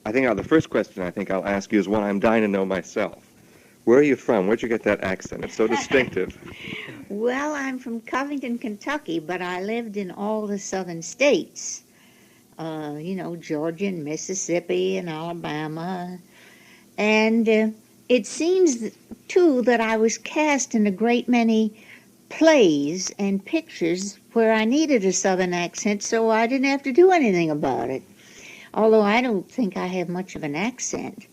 I think the first question I think I'll ask you is one I'm dying to know myself. Where are you from? Where'd you get that accent? It's so distinctive. Well, I'm from Covington, Kentucky, but I lived in all the southern states. Georgia and Mississippi and Alabama. And it seems, too, that I was cast in a great many plays and pictures where I needed a southern accent, so I didn't have to do anything about it. Although I don't think I have much of an accent.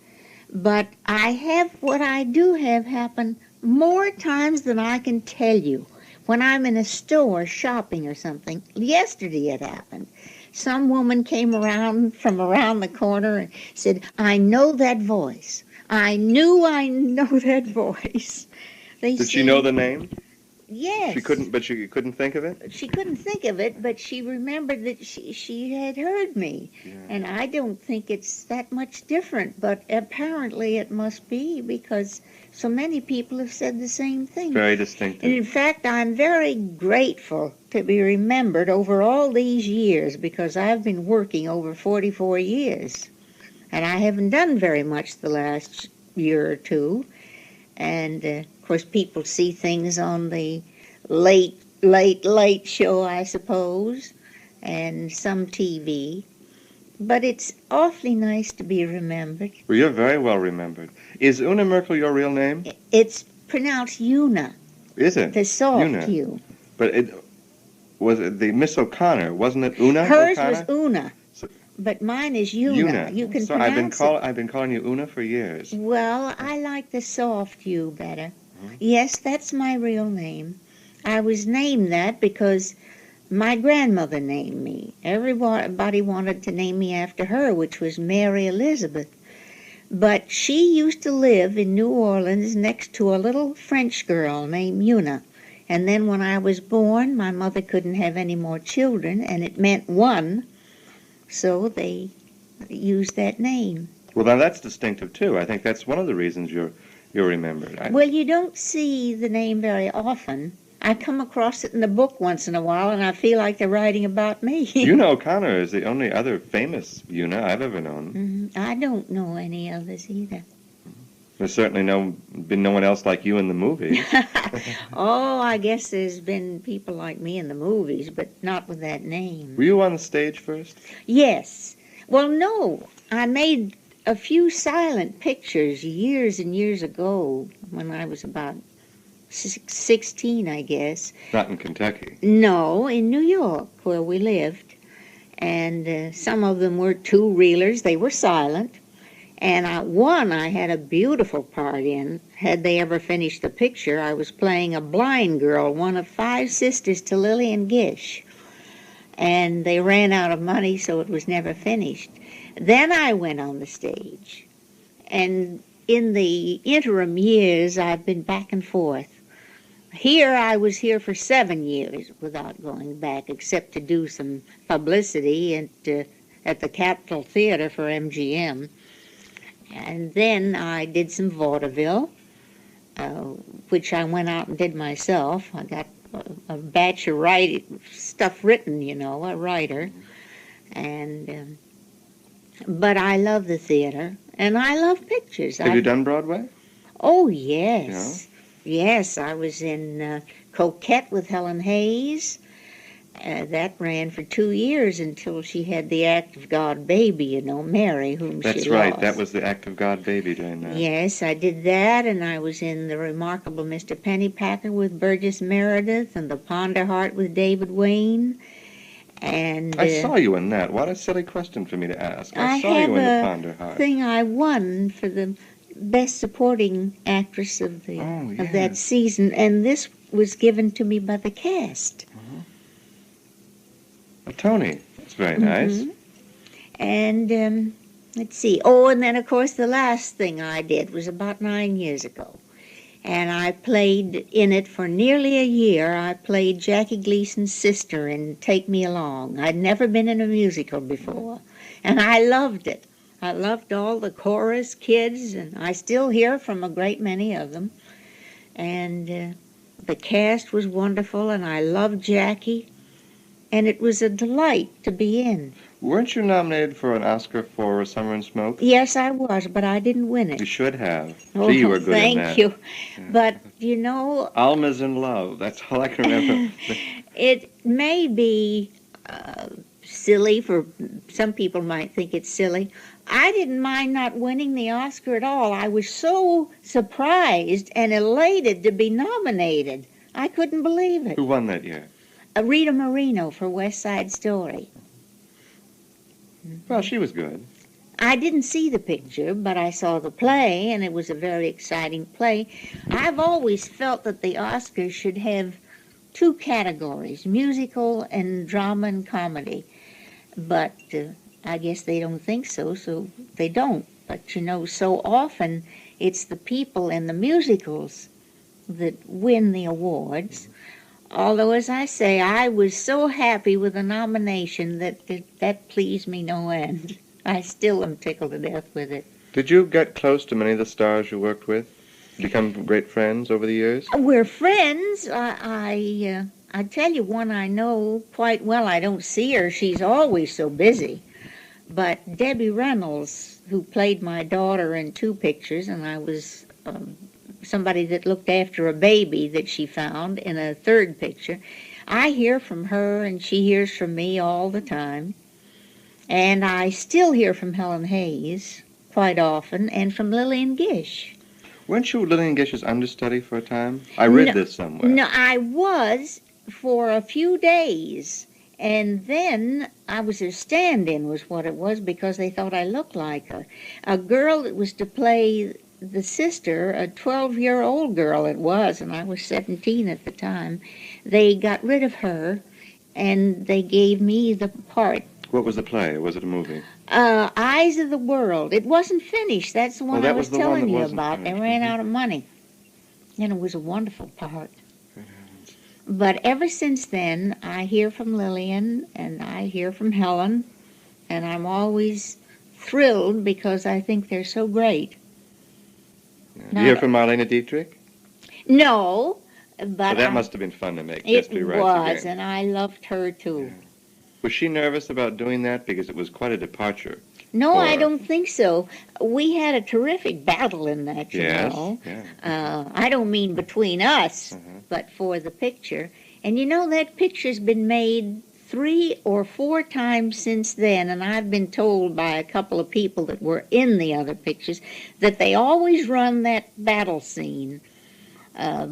But I have what I do have happen more times than I can tell you. When I'm in a store shopping or something, yesterday it happened. Some woman came around from around the corner and said, "I know that voice. I know that voice." Did she know the name? Yes. She couldn't think of it? She couldn't think of it, but she remembered that she had heard me. Yeah. And I don't think it's that much different, but apparently it must be because so many people have said the same thing. Very distinctive. And in fact, I'm very grateful to be remembered over all these years because I've been working over 44 years. And I haven't done very much the last year or two. And, of course, people see things on the late show, I suppose, and some TV. But it's awfully nice to be remembered. Well, you're very well remembered. Is Una Merkel your real name? It's pronounced Una. Is it? The soft Una. U. But was it the Miss O'Connor? Wasn't it Una? Hers O'Connor? was Una. But mine is Una. You can so pronounce I've been calling you Una for years. Well, I like the soft U better. Mm-hmm. Yes, that's my real name. I was named that because my grandmother named me. Everybody wanted to name me after her, which was Mary Elizabeth. But she used to live in New Orleans next to a little French girl named Una. And then when I was born, my mother couldn't have any more children, and it meant one. So they used that name. Well, now that's distinctive, too. I think that's one of the reasons you're remembered. Well, you don't see the name very often. I come across it in the book once in a while, and I feel like they're writing about me. Una O'Connor is the only other famous Una I've ever known. Mm-hmm. I don't know any others either. There's certainly been no one else like you in the movies. Oh, I guess there's been people like me in the movies, but not with that name. Were you on the stage first? Yes. Well, no. I made a few silent pictures years and years ago when I was about 16, I guess. Not in Kentucky? No, in New York, where we lived. And some of them were two-reelers. They were silent. And one I had a beautiful part in. Had they ever finished the picture, I was playing a blind girl, one of 5 sisters to Lillian Gish. And they ran out of money, so it was never finished. Then I went on the stage. And in the interim years, I've been back and forth. I was here for 7 years without going back, except to do some publicity at the Capitol Theater for MGM. And then I did some vaudeville, which I went out and did myself. I got a batch of stuff written, a writer. And but I love the theater, and I love pictures. Have you done Broadway? Oh, yes. Yeah. Yes, I was in Coquette with Helen Hayes. That ran for 2 years until she had the Act of God baby, Mary, whom she lost. That's right. That was the Act of God baby during that. Yes, I did that, and I was in The Remarkable Mr. Pennypacker with Burgess Meredith and The Ponderheart with David Wayne. And I saw you in that. What a silly question for me to ask. I saw you in The Ponderheart. I have a thing I won for the Best Supporting Actress of that season, and this was given to me by the cast. A Tony. That's very nice. Mm-hmm. And let's see. Oh, and then, of course, the last thing I did was about 9 years ago. And I played in it for nearly a year. I played Jackie Gleason's sister in Take Me Along. I'd never been in a musical before. And I loved it. I loved all the chorus kids, and I still hear from a great many of them. And the cast was wonderful, and I loved Jackie. And it was a delight to be in. Weren't you nominated for an Oscar for Summer and Smoke? Yes, I was, but I didn't win it. You should have. Oh, Gee, you were good in that. thank you. Yeah. But, you know, Alma's in Love. That's all I can remember. it may be silly for some people might think it's silly. I didn't mind not winning the Oscar at all. I was so surprised and elated to be nominated. I couldn't believe it. Who won that year? Rita Moreno for West Side Story. Well, she was good. I didn't see the picture, but I saw the play, and it was a very exciting play. I've always felt that the Oscars should have two categories, musical and drama and comedy. But I guess they don't think so, so they don't. But, you know, so often it's the people in the musicals that win the awards. Although, as I say, I was so happy with the nomination that pleased me no end. I still am tickled to death with it. Did you get close to many of the stars you worked with? Become great friends over the years? We're friends. I tell you one I know quite well. I don't see her. She's always so busy. But Debbie Reynolds, who played my daughter in two pictures, and I was somebody that looked after a baby that she found in a third picture. I hear from her and she hears from me all the time. And I still hear from Helen Hayes quite often and from Lillian Gish. Weren't you Lillian Gish's understudy for a time? I read this somewhere. No, I was for a few days. And then I was her stand-in was what it was because they thought I looked like her. A girl that was to play the sister, a 12-year-old girl it was, and I was 17 at the time, they got rid of her, and they gave me the part. What was the play, or was it a movie? Eyes of the World. It wasn't finished. That's the one that I was was the one telling that you wasn't about. They finished. ran out of money, and it was a wonderful part. But ever since then, I hear from Lillian, and I hear from Helen, and I'm always thrilled because I think they're so great. Yeah. You hear from Marlene Dietrich? No, but Well, that must have been fun to make. it History Rides was, Again. and I loved her too. Yeah. Was she nervous about doing that? Because it was quite a departure. No, I Or- don't think so. We had a terrific battle in that, you Yes. know. Yeah. I don't mean between us, but for the picture. And you know, that picture's been made 3 or 4 times since then, and I've been told by a couple of people that were in the other pictures that they always run that battle scene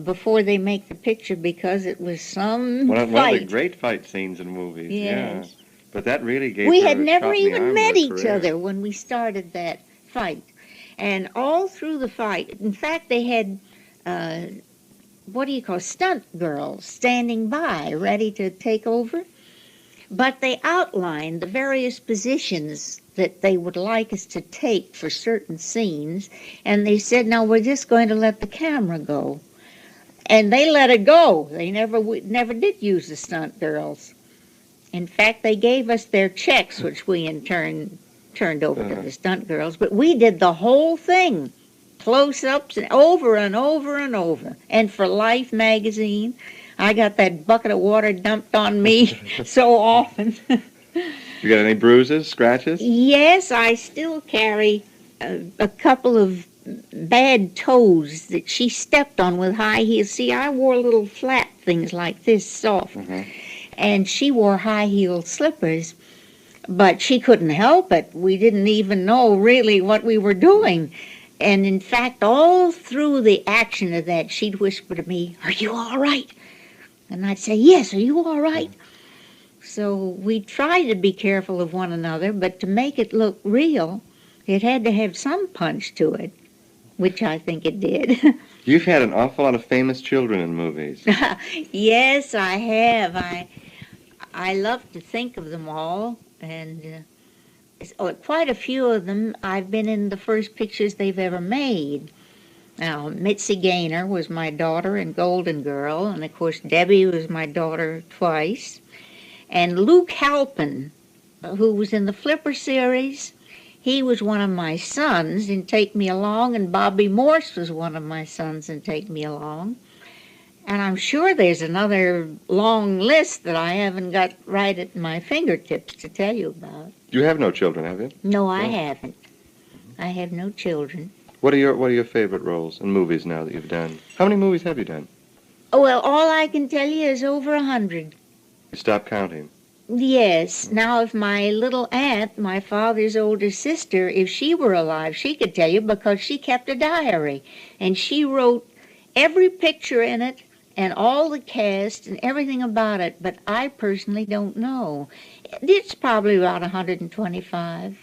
before they make the picture because it was some One of the fight. great fight scenes in movies. Yes. Yeah. But that really gave We her had a never shot in the arm even of met her each career. other when we started that fight. And all through the fight, in fact, they had, stunt girls standing by, ready to take over. But they outlined the various positions that they would like us to take for certain scenes. And they said, now we're just going to let the camera go. And they let it go. They never did use the stunt girls. In fact, they gave us their checks, which we in turn turned over to the stunt girls. But we did the whole thing, close-ups and over and over and over. And for Life magazine, I got that bucket of water dumped on me so often. You got any bruises, scratches? Yes, I still carry a couple of bad toes that she stepped on with high heels. See, I wore little flat things like this, soft. And she wore high-heeled slippers, but she couldn't help it. We didn't even know really what we were doing. And in fact, all through the action of that, she'd whisper to me, "Are you all right?" And I'd say, "Yes, are you all right?" So we tried to be careful of one another, but to make it look real, it had to have some punch to it, which I think it did. You've had an awful lot of famous children in movies. Yes, I have. I love to think of them all, and quite a few of them I've been in the first pictures they've ever made. Now, Mitzi Gaynor was my daughter in Golden Girl, and of course Debbie was my daughter twice. And Luke Halpin, who was in the Flipper series, he was one of my sons in Take Me Along, and Bobby Morse was one of my sons in Take Me Along. And I'm sure there's another long list that I haven't got right at my fingertips to tell you about. You have no children, have you? No, I No. haven't. I have no children. What are your favorite roles in movies now that you've done? How many movies have you done? Oh, well, all I can tell you is over 100. You stopped counting. Yes. Now, if my little aunt, my father's older sister, if she were alive, she could tell you because she kept a diary. And she wrote every picture in it and all the cast and everything about it. But I personally don't know. It's probably about 125.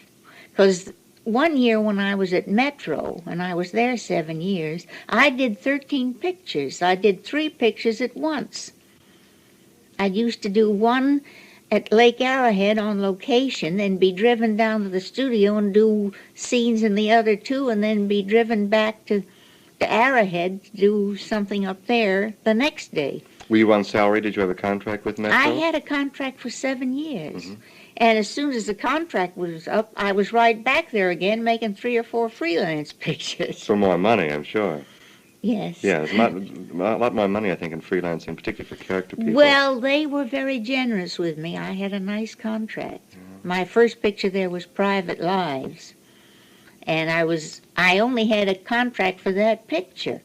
Because one year when I was at Metro, and I was there 7 years, I did 13 pictures. I did 3 pictures at once. I used to do one at Lake Arrowhead on location and be driven down to the studio and do scenes in the other 2 and then be driven back to Arrowhead to do something up there the next day. Were you on salary? Did you have a contract with Metro? I had a contract for 7 years. Mhm. And as soon as the contract was up, I was right back there again making 3 or 4 freelance pictures. For more money, I'm sure. Yes. Yeah, there's a lot more money, I think, in freelancing, particularly for character people. Well, they were very generous with me. I had a nice contract. My first picture there was Private Lives. And I only had a contract for that picture.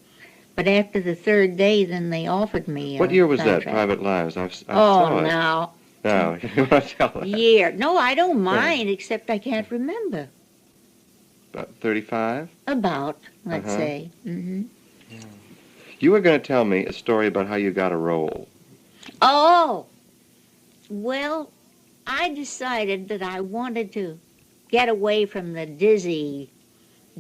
But after the 3rd day, then they offered me a What year was that, contract. Private Lives? I saw Oh, it. now. No, you want to tell that? Year. No, I don't mind, except I can't remember. About 35? About, let's Uh-huh. say. Mm-hmm. You were going to tell me a story about how you got a role. Oh, well, I decided that I wanted to get away from the dizzy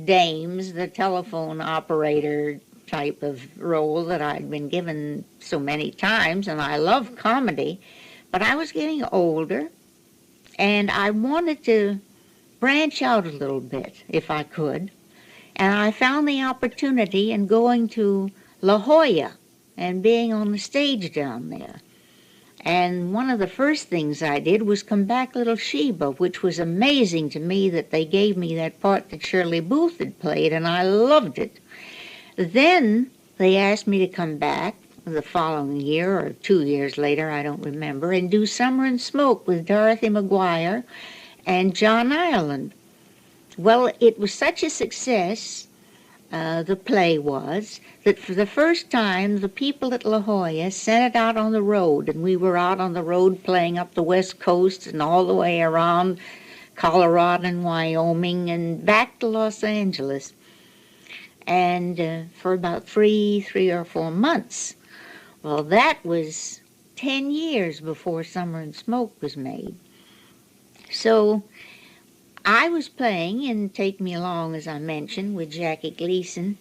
dames, the telephone operator type of role that I'd been given so many times, and I love comedy, but I was getting older, and I wanted to branch out a little bit, if I could, and I found the opportunity in going to La Jolla and being on the stage down there. And one of the first things I did was Come Back Little Sheba, which was amazing to me that they gave me that part that Shirley Booth had played, and I loved it. Then they asked me to come back the following year, or 2 years later, I don't remember, and do Summer and Smoke with Dorothy McGuire and John Ireland. Well, it was such a success, the play was, that for the first time the people at La Jolla sent it out on the road, and we were out on the road playing up the West Coast and all the way around Colorado and Wyoming and back to Los Angeles. And for about three or 4 months. Well, that was 10 years before Summer and Smoke was made. So I was playing in Take Me Along, as I mentioned, with Jackie Gleason,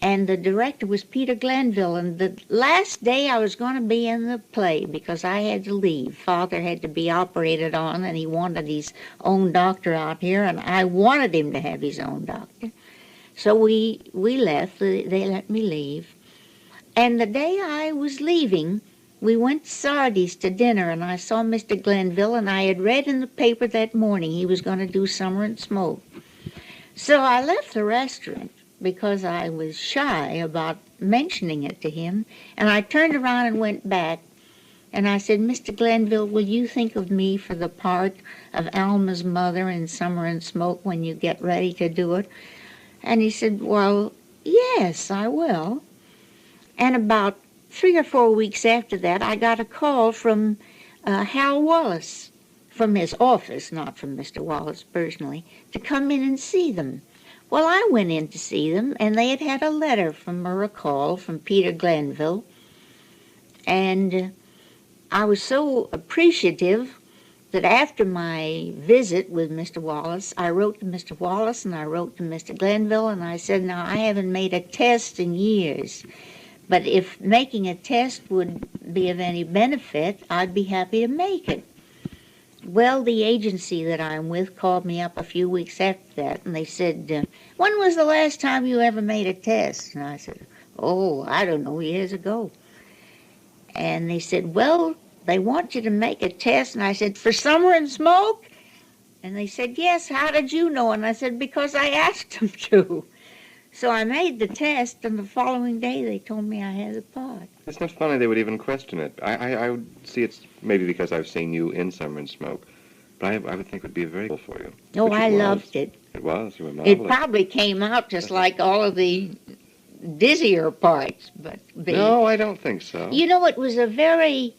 and the director was Peter Glenville, and the last day I was going to be in the play because I had to leave. Father had to be operated on, and he wanted his own doctor out here, and I wanted him to have his own doctor. So we left. They let me leave. And the day I was leaving, we went to Sardi's to dinner, and I saw Mr. Glenville, and I had read in the paper that morning he was going to do Summer and Smoke. So I left the restaurant because I was shy about mentioning it to him, and I turned around and went back, and I said, Mr. Glenville, will you think of me for the part of Alma's mother in Summer and Smoke when you get ready to do it? And he said, well, yes, I will. And about 3 or 4 weeks after that, I got a call from Hal Wallace, from his office, not from Mr. Wallace personally, to come in and see them. Well, I went in to see them, and they had had a letter from a recall from Peter Glenville, and I was so appreciative that after my visit with Mr. Wallace, I wrote to Mr. Wallace and I wrote to Mr. Glenville, and I said, now, I haven't made a test in years, but if making a test would be of any benefit, I'd be happy to make it. Well, the agency that I'm with called me up a few weeks after that, and they said, when was the last time you ever made a test? And I said, oh, I don't know, years ago. And they said, well, they want you to make a test. And I said, for Summer and Smoke? And they said, yes, how did you know? And I said, because I asked them to. So I made the test, and the following day they told me I had the part. It's not funny they would even question it. I would see it's maybe because I've seen you in Summer and Smoke. But I would think it would be very cool for you. Oh, Which it I was. loved it. It was. You were marvelous. It probably came out just like all of the dizzier parts, but No, I don't think so. you know, it was a very,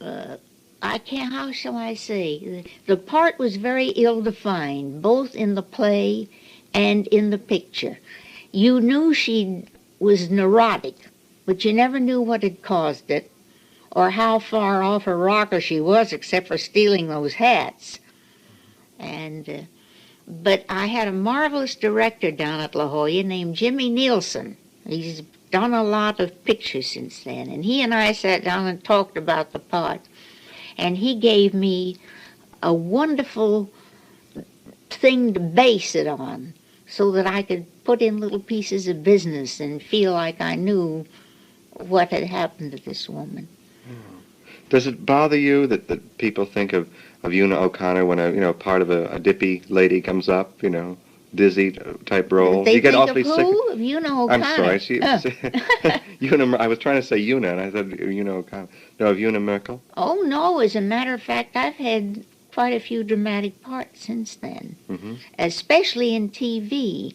how shall I say, the part was very ill-defined, both in the play and in the picture. You knew she was neurotic, but you never knew what had caused it, or how far off a rocker she was, except for stealing those hats. And but I had a marvelous director down at La Jolla named Jimmy Nielsen. He's done a lot of pictures since then, and he and I sat down and talked about the part. And he gave me a wonderful thing to base it on, so that I could put in little pieces of business and feel like I knew what had happened to this woman. Does it bother you that people think of Una O'Connor when a part of a dippy lady comes up, dizzy type role? They you get think awfully of who? sick. Of Una O'Connor. I'm sorry. Una. I was trying to say Una, and I said Una O'Connor. No, of Una Merkel. Oh no! As a matter of fact, I've had quite a few dramatic parts since then, especially in TV.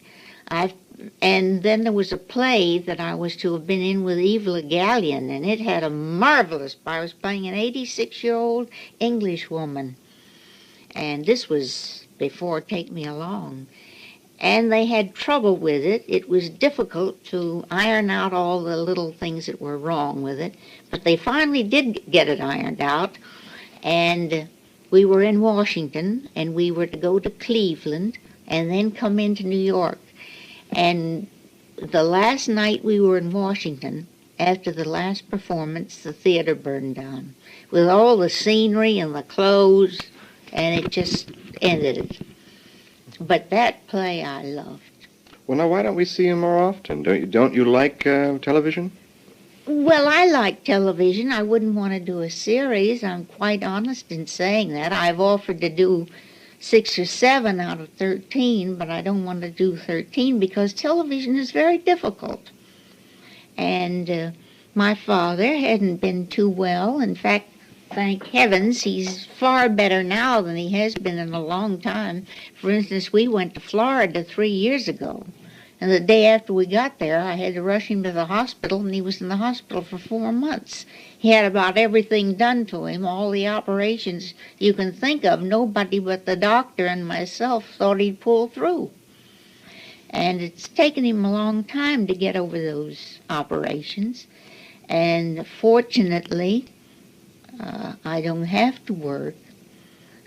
And then there was a play that I was to have been in with Eva Gallion, and it had a marvelous part. I was playing an 86-year-old English woman, and this was before Take Me Along. And they had trouble with it. It was difficult to iron out all the little things that were wrong with it, but they finally did get it ironed out, and we were in Washington, and we were to go to Cleveland and then come into New York. And the last night we were in Washington, after the last performance, the theater burned down with all the scenery and the clothes, and it just ended it. But that play I loved. Well, now why don't we see you more often? Don't you like television? Well, I like television. I wouldn't want to do a series. I'm quite honest in saying that. I've offered to do 6 or 7 out of 13, but I don't want to do 13 because television is very difficult. And my father hadn't been too well. In fact, thank heavens, he's far better now than he has been in a long time. For instance, we went to Florida 3 years ago, and the day after we got there, I had to rush him to the hospital, and he was in the hospital for 4 months. He had about everything done to him, all the operations you can think of. Nobody but the doctor and myself thought he'd pull through. And it's taken him a long time to get over those operations. And fortunately, I don't have to work,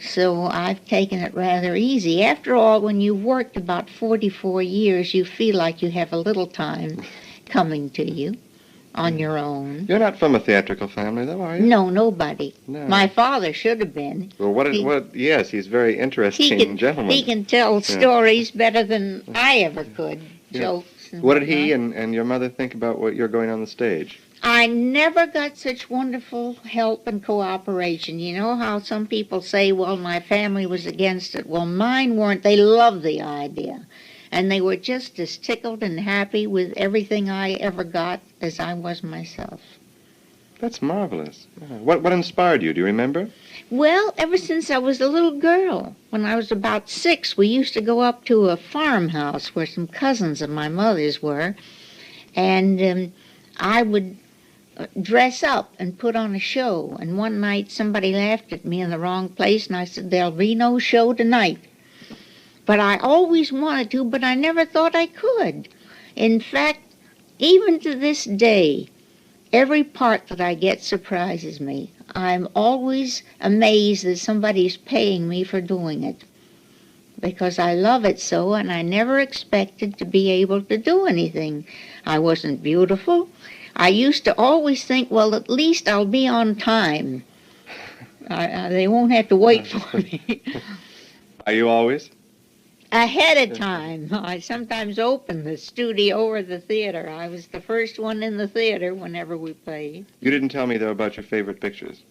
so I've taken it rather easy. After all, when you've worked about 44 years, you feel like you have a little time coming to you on your own. You're not from a theatrical family, though, are you? No, nobody. No. My father should have been. Well, yes, he's very interesting gentleman. He can tell stories better than I ever could, jokes. What did he and your mother think about what you're going on the stage? I never got such wonderful help and cooperation. You know how some people say, well, my family was against it. Well, mine weren't. They loved the idea. And they were just as tickled and happy with everything I ever got as I was myself. That's marvelous. Yeah. What inspired you? Do you remember? Well, ever since I was a little girl. When I was about 6, we used to go up to a farmhouse where some cousins of my mother's were. And I would dress up and put on a show. And one night somebody laughed at me in the wrong place, and I said, there'll be no show tonight. But I always wanted to, but I never thought I could. In fact, even to this day, every part that I get surprises me. I'm always amazed that somebody's paying me for doing it, because I love it so, and I never expected to be able to do anything. I wasn't beautiful. I used to always think, well, at least I'll be on time. They won't have to wait for me. Are you always? Ahead of time. I sometimes opened the studio or the theater. I was the first one in the theater whenever we played. You didn't tell me, though, about your favorite pictures.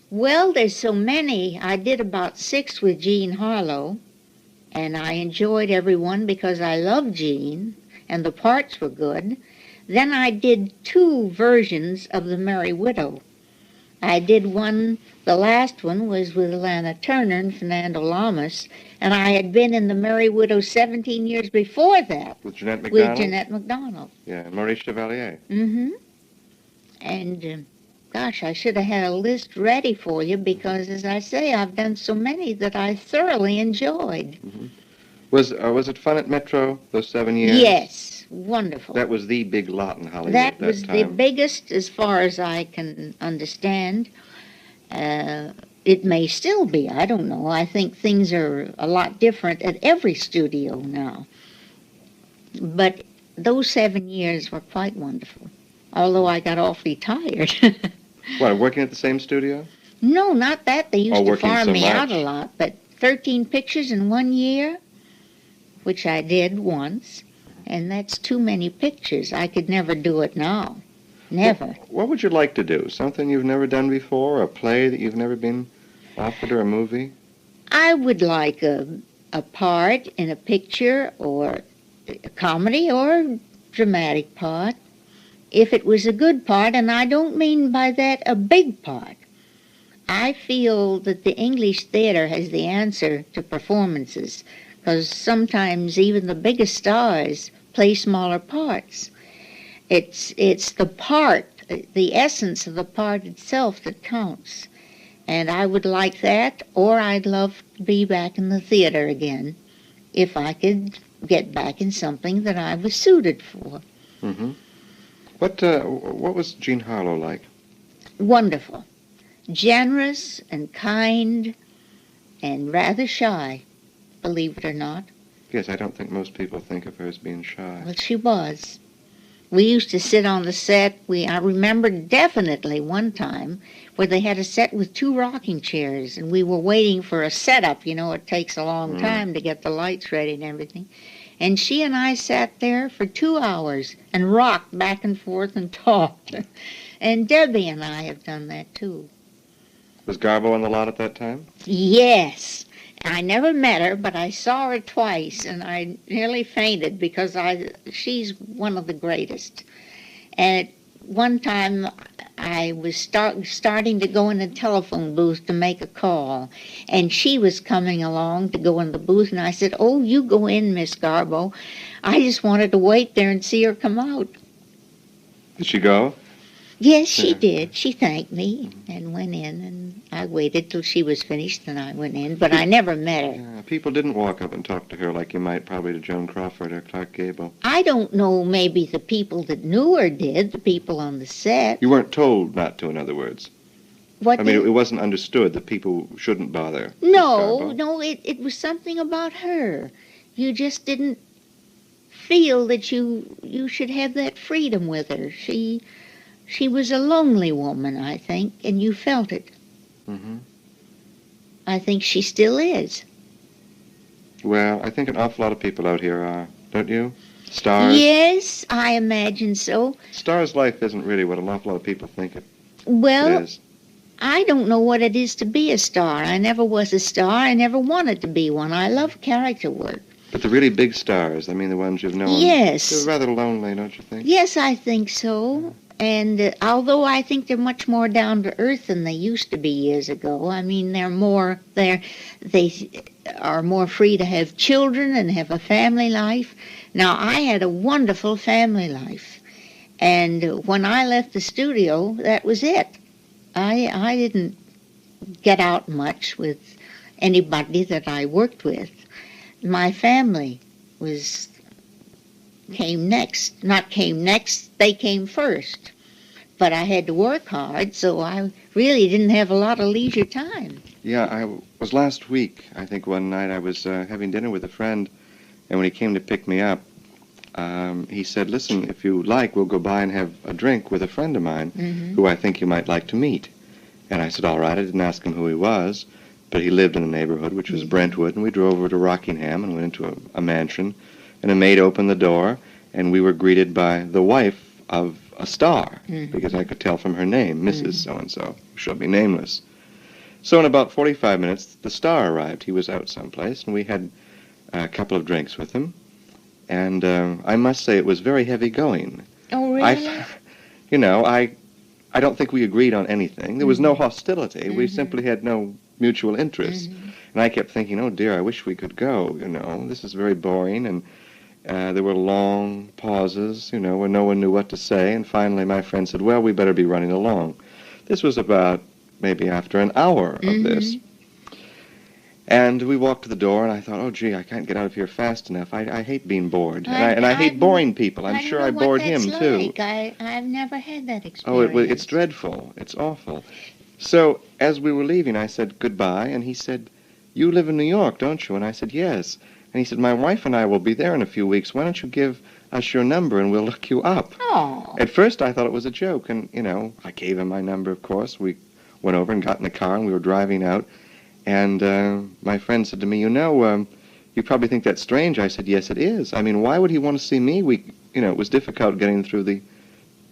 Well, there's so many. I did about 6 with Jean Harlow, and I enjoyed every one because I loved Jean, and the parts were good. Then I did 2 versions of The Merry Widow, I did one, the last one was with Lana Turner and Fernando Lamas, and I had been in The Merry Widow 17 years before that With Jeanette with MacDonald? Jeanette MacDonald. Yeah, and Maurice Chevalier. Mm-hmm. And, gosh, I should have had a list ready for you because, as I say, I've done so many that I thoroughly enjoyed. Mm-hmm. Was it fun at Metro those 7 years? Yes, wonderful. That was the big lot in Hollywood That at that was time. the biggest, as far as I can understand. It may still be. I don't know. I think things are a lot different at every studio now. But those 7 years were quite wonderful, although I got awfully tired. What, working at the same studio? No, not that. They used to working farm so me out much. a lot. But 13 pictures in 1 year, which I did once, and that's too many pictures. I could never do it now. Never. What would you like to do? Something you've never done before? A play that you've never been offered, or a movie? I would like a part in a picture or a comedy or a dramatic part. If it was a good part, and I don't mean by that a big part. I feel that the English theater has the answer to performances, because sometimes even the biggest stars play smaller parts. It's the part, the essence of the part itself that counts. And I would like that, or I'd love to be back in the theater again if I could get back in something that I was suited for. Mm-hmm. What was Jean Harlow like? Wonderful. Generous and kind and rather shy, believe it or not. Yes, I don't think most people think of her as being shy. Well, she was. We used to sit on the set. I remember definitely one time where they had a set with 2 rocking chairs, and we were waiting for a setup. You know, it takes a long time to get the lights ready and everything. And she and I sat there for 2 hours and rocked back and forth and talked. And Debbie and I have done that, too. Was Garbo on the lot at that time? Yes. I never met her, but I saw her twice, and I nearly fainted because she's one of the greatest. And at one time, I was starting to go in the telephone booth to make a call, and she was coming along to go in the booth, and I said, "Oh, you go in, Miss Garbo. I just wanted to wait there and see her come out." Did she go? Yes, she did. She thanked me and went in, and I waited till she was finished, and I went in, but I never met her. Yeah, people didn't walk up and talk to her like you might probably to Joan Crawford or Clark Gable. I don't know, maybe the people that knew her did, the people on the set. You weren't told not to, in other words. What I mean, it wasn't understood that people shouldn't bother. No, it was something about her. You just didn't feel that you should have that freedom with her. She was a lonely woman, I think, and you felt it. Mm-hmm. I think she still is. Well, I think an awful lot of people out here are, don't you? Stars. Yes, I imagine so. Star's life isn't really what an awful lot of people think it Well, is. I don't know what it is to be a star. I never was a star. I never wanted to be one. I love character work. But the really big stars, I mean the ones you've known, Yes. they're rather lonely, don't you think? Yes, I think so. And although I think they're much more down to earth than they used to be years ago, I mean they are more free to have children and have a family life. Now I had a wonderful family life, and when I left the studio, that was it. I didn't get out much with anybody that I worked with. My family came next. Not came next, they came first. But I had to work hard, so I really didn't have a lot of leisure time. Yeah, I was last week, I think one night I was having dinner with a friend, and when he came to pick me up, he said, "Listen, if you like, we'll go by and have a drink with a friend of mine who I think you might like to meet." And I said, "All right." I didn't ask him who he was, but he lived in the neighborhood, which was Brentwood, and we drove over to Rockingham and went into a mansion, and a maid opened the door, and we were greeted by the wife of a star, because I could tell from her name, Mrs. So-and-so, who shall be nameless. So in about 45 minutes, the star arrived. He was out someplace, and we had a couple of drinks with him, and I must say it was very heavy going. Oh, really? I I don't think we agreed on anything. There was no hostility. We Mhm. simply had no mutual interest. And I kept thinking, oh dear, I wish we could go, you know. This is very boring. And there were long pauses, you know, where no one knew what to say. And finally my friend said, well, we better be running along. This was about maybe after an hour of this. And we walked to the door, and I thought, oh, gee, I can't get out of here fast enough. I hate being bored. And I hate boring people. I'm sure I bored him, too. I've never had that experience. Oh, it's dreadful. It's awful. So as we were leaving, I said goodbye, and he said, you live in New York, don't you? And I said, yes. And he said, my wife and I will be there in a few weeks. Why don't you give us your number, and we'll look you up? Oh. At first, I thought it was a joke, and, you know, I gave him my number, of course. We went over and got in the car, and we were driving out. And my friend said to me, you know, you probably think that's strange. I said, yes, it is. I mean, why would he want to see me? It was difficult getting through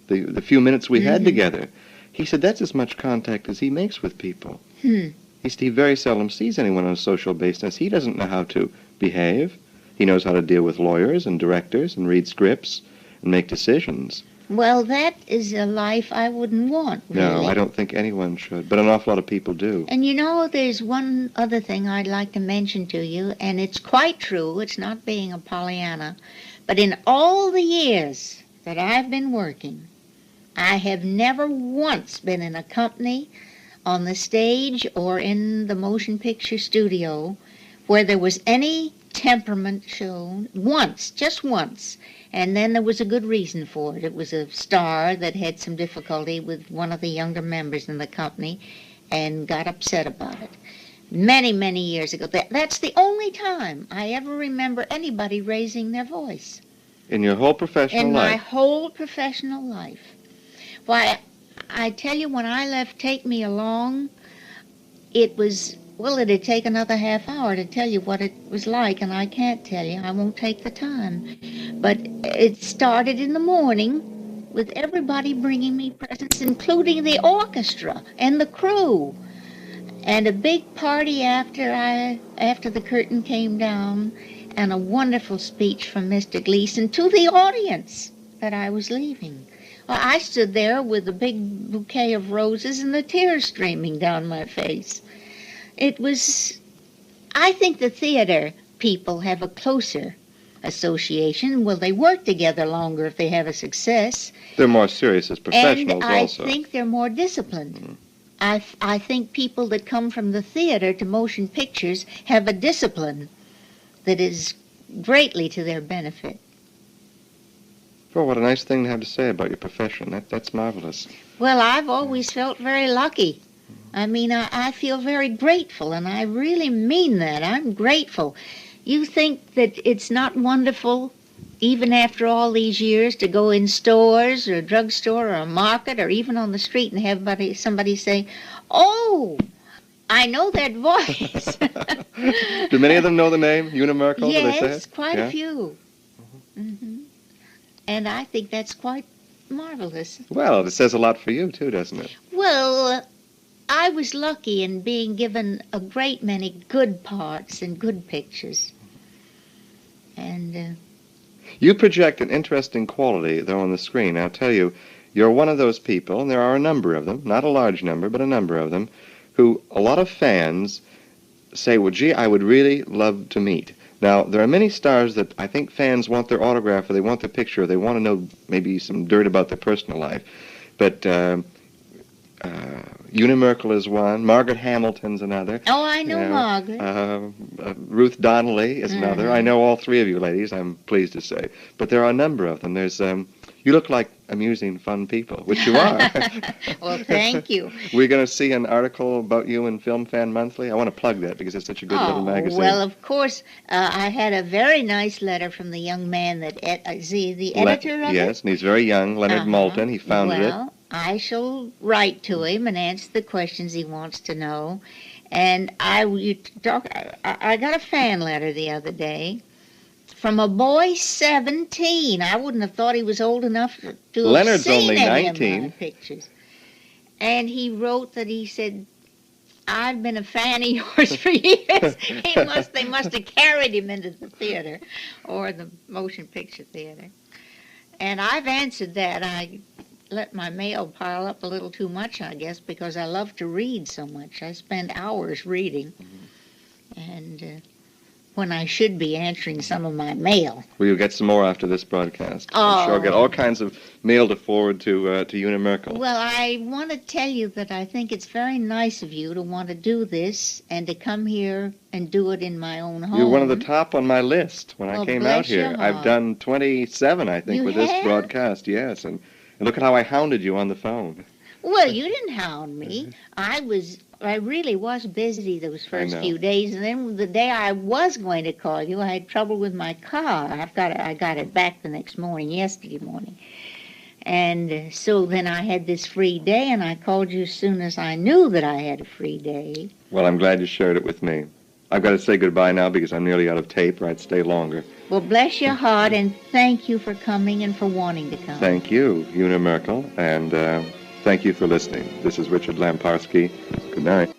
the few minutes we had together. He said, that's as much contact as he makes with people. He said he very seldom sees anyone on a social basis. He doesn't know how to behave. He knows how to deal with lawyers and directors and read scripts and make decisions. Well, that is a life I wouldn't want, really. No, I don't think anyone should, but an awful lot of people do. And you know, there's one other thing I'd like to mention to you, and it's quite true. It's not being a Pollyanna. But in all the years that I've been working, I have never once been in a company, on the stage, or in the motion picture studio where there was any temperament shown. Once, just once. And then there was a good reason for it. It was a star that had some difficulty with one of the younger members in the company and got upset about it. Many, many years ago. That's the only time I ever remember anybody raising their voice. In your whole professional life? In my whole professional life. Why, I tell you, when I left Take Me Along, it had taken another half hour to tell you what it was like, and I can't tell you. I won't take the time. But it started in the morning with everybody bringing me presents, including the orchestra and the crew. And a big party after the curtain came down, and a wonderful speech from Mr. Gleason to the audience that I was leaving. Well, I stood there with a big bouquet of roses and the tears streaming down my face. I think the theater people have a closer association. Well, they work together longer if they have a success. They're more serious as professionals also. And I think they're more disciplined. I think people that come from the theater to motion pictures have a discipline that is greatly to their benefit. Well, what a nice thing to have to say about your profession. That's marvelous. Well, I've always felt very lucky. I mean, I feel very grateful, and I really mean that. I'm grateful. You think that it's not wonderful, even after all these years, to go in stores or a drugstore or a market or even on the street and have somebody say, oh, I know that voice. Do many of them know the name, Una Merkel? Yes, quite a few. And I think that's quite marvelous. Well, it says a lot for you, too, doesn't it? Well, I was lucky in being given a great many good parts and good pictures. And you project an interesting quality, though, on the screen. I'll tell you, you're one of those people, and there are a number of them, not a large number, but a number of them, who a lot of fans say, well, gee, I would really love to meet. Now, there are many stars that I think fans want their autograph, or they want their picture, or they want to know maybe some dirt about their personal life. But Una Merkel is one. Margaret Hamilton's another. Oh, I know Margaret. Ruth Donnelly is another. I know all three of you ladies, I'm pleased to say. But there are a number of them. There's you look like amusing, fun people, which you are. Well, thank you. We're going to see an article about you in Film Fan Monthly. I want to plug that because it's such a good little magazine. Well, of course. I had a very nice letter from the young man that is he the editor of it? Yes, and he's very young, Leonard Moulton. He founded it. I shall write to him and answer the questions he wants to know. And I got a fan letter the other day from a boy 17. I wouldn't have thought he was old enough to have Leonard's seen only any 19. of my pictures. And he wrote that he said, I've been a fan of yours for years. They must have carried him into the theater or the motion picture theater. And I've answered that. let my mail pile up a little too much, I guess, because I love to read so much. I spend hours reading, and when I should be answering some of my mail. Well, you'll get some more after this broadcast. Oh. I'm sure I'll get all kinds of mail to forward to Una Merkel. Well, I want to tell you that I think it's very nice of you to want to do this and to come here and do it in my own home. You're one of the top on my list when Well, I came bless out here. your I've heart. done 27, I think, You with this have? broadcast, yes. And look at how I hounded you on the phone. Well, you didn't hound me. I really was busy those first know. few days, and then the day I was going to call you, I had trouble with my car. I got it back the next morning, yesterday morning. And so then I had this free day, and I called you as soon as I knew that I had a free day. Well, I'm glad you shared it with me. I've got to say goodbye now because I'm nearly out of tape, or I'd stay longer. Well, bless your heart, and thank you for coming and for wanting to come. Thank you, Una Merkel, and thank you for listening. This is Richard Lamparski. Good night.